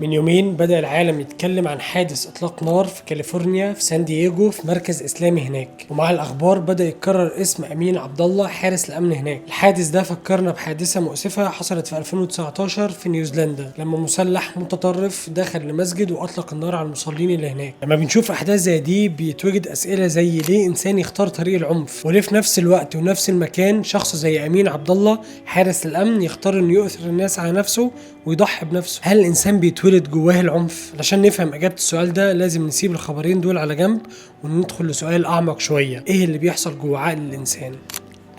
من يومين بدأ العالم يتكلم عن حادث إطلاق نار في كاليفورنيا في سان دييغو في مركز إسلامي هناك، ومع الأخبار بدأ يتكرر اسم أمين عبد الله حارس الأمن هناك. الحادث ده فكرنا بحادثة مؤسفة حصلت في 2019 في نيوزيلندا لما مسلح متطرف دخل لمسجد وأطلق النار على المصلين اللي هناك. لما بنشوف أحداث زي دي بيتوجد أسئلة زي ليه إنسان يختار طريق العنف، وليه في نفس الوقت ونفس المكان شخص زي أمين عبد الله حارس الأمن يختار إنه يؤثر الناس على نفسه ويضحي بنفسه. هل الإنسان بيتولد جواه العنف؟ علشان نفهم إجابة السؤال ده لازم نسيب الخبرين دول على جنب وندخل لسؤال أعمق شوية، إيه اللي بيحصل جوه عقل الإنسان؟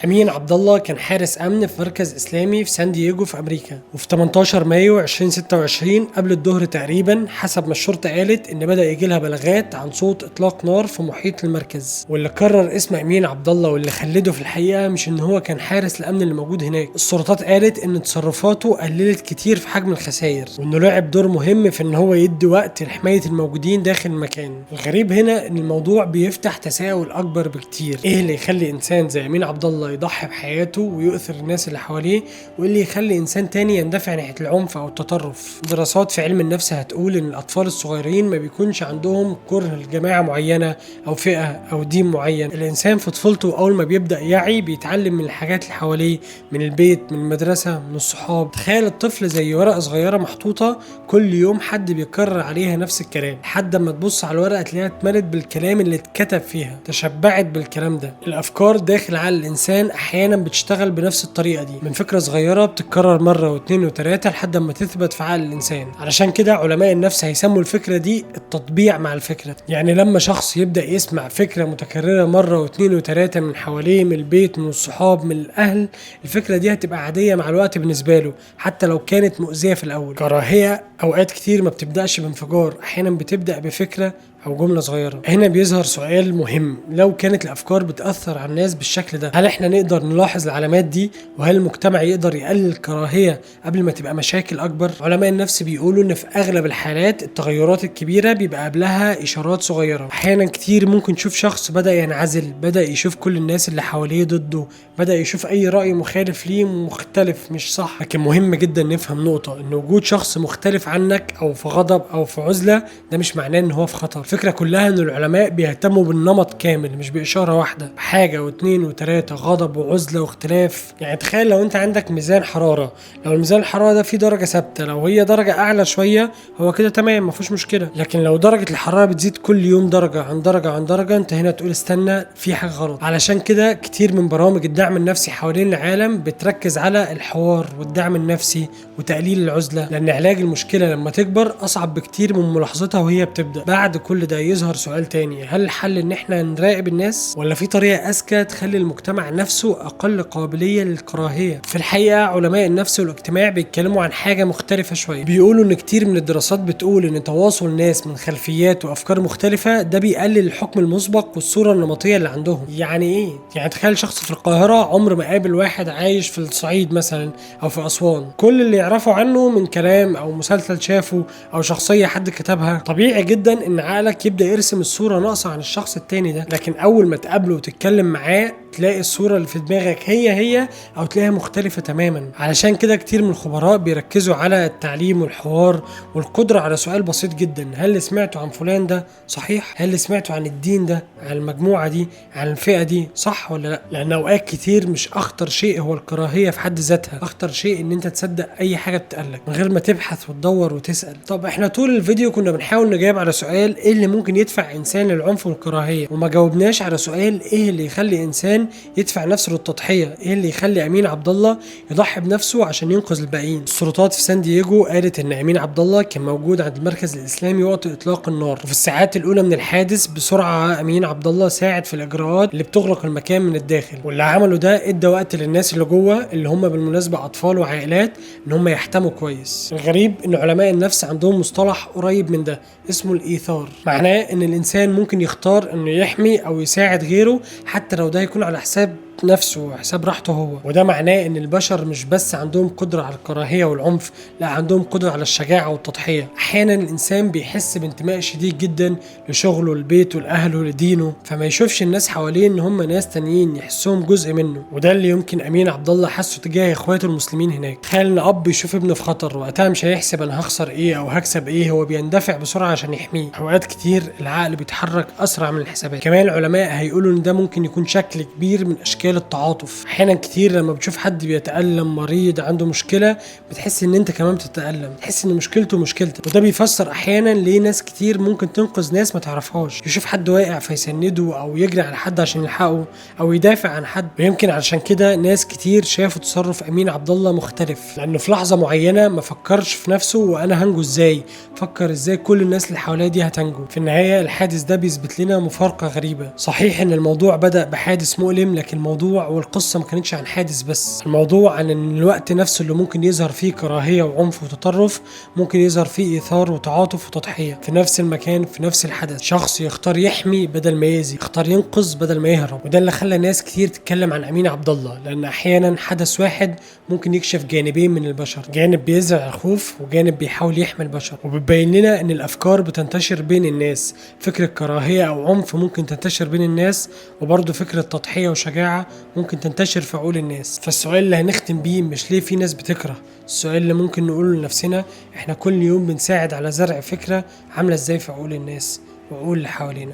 أمين عبد الله كان حارس أمن في مركز إسلامي في سان دييغو في أمريكا، وفي 18 مايو 2026 قبل الظهر تقريبا حسب ما الشرطة قالت إن بدأ يجي لها بلاغات عن صوت إطلاق نار في محيط المركز. واللي قرر اسم أمين عبد الله واللي خلده في الحقيقة مش إن هو كان حارس الأمن اللي موجود هناك، السلطات قالت إن تصرفاته قللت كتير في حجم الخسائر، وإنه لعب دور مهم في إن هو يدي وقت لحماية الموجودين داخل المكان. الغريب هنا إن الموضوع بيفتح تساؤل أكبر بكتير، إيه اللي يخلي إنسان زي أمين عبد الله يضحي بحياته ويؤثر الناس اللي حواليه، واللي يخلي انسان تاني يندفع ناحيه العنف او التطرف؟ دراسات في علم النفس هتقول ان الاطفال الصغيرين ما بيكونش عندهم كره لجماعه معينه او فئه او دين معين. الانسان في طفولته اول ما بيبدا يعي بيتعلم من الحاجات اللي حواليه، من البيت، من المدرسه، من الصحاب. تخيل الطفل زي ورقه صغيره محطوطه كل يوم حد بيكرر عليها نفس الكلام لحد ما تبص على الورقه تلاقيها اتملت بالكلام اللي اتكتب فيها، تشبعت بالكلام ده. الافكار داخل عقل الانسان احيانا بتشتغل بنفس الطريقه دي، من فكره صغيره بتتكرر مره واثنين وثلاثه لحد ما تثبت في عقل الانسان. علشان كده علماء النفس هيسموا الفكره دي التطبيع مع الفكره. يعني لما شخص يبدا يسمع فكره متكرره مره واثنين وثلاثه من حواليه، من البيت، من الصحاب، من الاهل، الفكره دي هتبقى عاديه مع الوقت بالنسبه له حتى لو كانت مؤذيه في الاول. كراهيه اوقات كتير ما بتبداش بانفجار، احيانا بتبدا بفكره او جمله صغيره. هنا بيظهر سؤال مهم، لو كانت الافكار بتاثر على الناس بالشكل ده هل احنا نقدر نلاحظ العلامات دي؟ وهل المجتمع يقدر يقلل الكراهيه قبل ما تبقى مشاكل اكبر؟ علماء النفس بيقولوا ان في اغلب الحالات التغيرات الكبيره بيبقى قبلها اشارات صغيره. احيانا كتير ممكن نشوف شخص بدا ينعزل، بدا يشوف كل الناس اللي حواليه ضده، بدا يشوف اي راي مخالف ليه مختلف مش صح. لكن مهم جدا نفهم نقطه، ان وجود شخص مختلف عنك او في غضب او في عزله ده مش معناه ان هو في خطر. الفكرة كلها ان العلماء بيهتموا بالنمط كامل مش بإشارة واحدة، حاجة واثنين وثلاثة، غضب وعزلة واختلاف. يعني تخيل لو انت عندك ميزان حرارة، لو الميزان الحرارة ده فيه درجة ثابتة، لو هي درجة اعلى شوية هو كده تمام مفيش مشكلة. لكن لو درجة الحرارة بتزيد كل يوم درجة عن درجة عن درجة، انت هنا تقول استنى في حاجة غلط. علشان كده كتير من برامج الدعم النفسي حوالين العالم بتركز على الحوار والدعم النفسي وتقليل العزلة، لان علاج المشكلة لما تكبر اصعب بكتير من ملاحظتها وهي بتبدأ. بعد كل ده يظهر سؤال تاني، هل الحل ان احنا نراقب الناس ولا في طريقة اذكى تخلي المجتمع نفسه اقل قابلية للكراهية؟ في الحقيقة علماء النفس والاجتماع بيتكلموا عن حاجة مختلفة شوية. بيقولوا ان كتير من الدراسات بتقول ان تواصل ناس من خلفيات وافكار مختلفة ده بيقلل الحكم المسبق والصورة النمطية اللي عندهم. يعني ايه؟ يعني تخيل شخص في القاهرة عمر ما قابل واحد عايش في الصعيد مثلا او في اسوان، كل اللي يعرفه عنه من كلام او مسلسل شافه او شخصية حد كتبها. طبيعي جدا ان عقلك يبدأ يرسم الصورة ناقصة عن الشخص التاني ده، لكن اول ما تقابله وتتكلم معاه تلاقي الصورة اللي في دماغك هي او تلاقيها مختلفة تماما. علشان كده كتير من الخبراء بيركزوا على التعليم والحوار والقدرة على سؤال بسيط جدا، هل اللي سمعته عن فلان ده صحيح؟ هل اللي سمعته عن الدين ده، عن المجموعة دي، عن الفئة دي صح ولا لا؟ لان اوقات كتير مش اخطر شيء هو الكراهية في حد ذاتها، اخطر شيء ان انت تصدق اي حاجة بتقالك من غير ما تبحث وتدور وتسأل. طب احنا طول الفيديو كنا بنحاول نجاوب على سؤال ايه اللي ممكن يدفع انسان للعنف والكراهية، وما جاوبناش على سؤال ايه اللي يخلي انسان يدفع نفسه للتضحية، ايه اللي يخلي امين عبد الله يضحي بنفسه عشان ينقذ الباقيين. السلطات في سان دييغو قالت ان امين عبد الله كان موجود عند المركز الاسلامي وقت اطلاق النار، وفي الساعات الاولى من الحادث بسرعة امين عبد الله ساعد في الاجراءات اللي بتغلق المكان من الداخل، واللي عمله ده ادى وقت للناس اللي جوه اللي هم بالمناسبة اطفال وعائلات ان هم يحتموا كويس. الغريب ان علماء النفس عندهم مصطلح قريب من ده اسمه الايثار، معناه ان الانسان ممكن يختار انه يحمي او يساعد غيره حتى لو ده يكون على حساب نفسه وحساب راحته هو. وده معناه ان البشر مش بس عندهم قدرة على الكراهية والعنف، لا عندهم قدرة على الشجاعة والتضحية. احيانا الانسان بيحس بانتماء شديد جدا لشغله لبيته لاهله لدينه، فما يشوفش الناس حواليه ان هم ناس تانيين يحسهم جزء منه. وده اللي يمكن امين عبد الله حسه تجاه اخواته المسلمين هناك. تخيل ان اب يشوف ابنه في خطر، وقتها مش هيحسب انا هخسر ايه او هكسب ايه، هو بيندفع بسرعة عشان يحميه. اوقات كتير العقل بيتحرك اسرع من الحسابات. كمان العلماء هيقولوا ان ده ممكن يكون شكل كبير من اشكال التعاطف. احيانا كتير لما بتشوف حد بيتألم، مريض عنده مشكلة، بتحس ان انت كمان بتتألم، تحس ان مشكلته مشكلتك. وده بيفسر احيانا ليه ناس كتير ممكن تنقذ ناس ما تعرفهاش، يشوف حد واقع فيسنده او يجري على حد عشان يلحقه او يدافع عن حد. ويمكن علشان كده ناس كتير شافوا تصرف امين عبد الله مختلف، لانه في لحظة معينة ما فكرش في نفسه وانا هنجو ازاي، فكر ازاي كل الناس اللي حواليه دي هتنجو. في النهاية الحادث ده بيثبت لنا مفارقة غريبة. صحيح ان الموضوع بدأ بحادث مؤلم، لكن الموضوع والقصة ما كانتش عن حادث بس. الموضوع عن ان الوقت نفسه اللي ممكن يظهر فيه كراهية وعنف وتطرف، ممكن يظهر فيه ايثار وتعاطف وتضحية في نفس المكان في نفس الحدث. شخص يختار يحمي بدل ما يأذي، يختار ينقذ بدل ما يهرب. وده اللي خلى ناس كتير تتكلم عن امين عبد الله، لان احيانا حدث واحد ممكن يكشف جانبين من البشر، جانب بيزرع الخوف وجانب بيحاول يحمي البشر. وبتبين لنا ان الافكار بتنتشر بين الناس، فكرة كراهية او عنف ممكن تنتشر بين الناس، وبرضه فكرة تضحية وشجاعة ممكن تنتشر في عقول الناس. فالسؤال اللي هنختم بيه مش ليه في ناس بتكره، السؤال اللي ممكن نقوله لنفسنا، احنا كل يوم بنساعد على زرع فكرة عاملة ازاي في عقول الناس وعقول اللي حوالينا.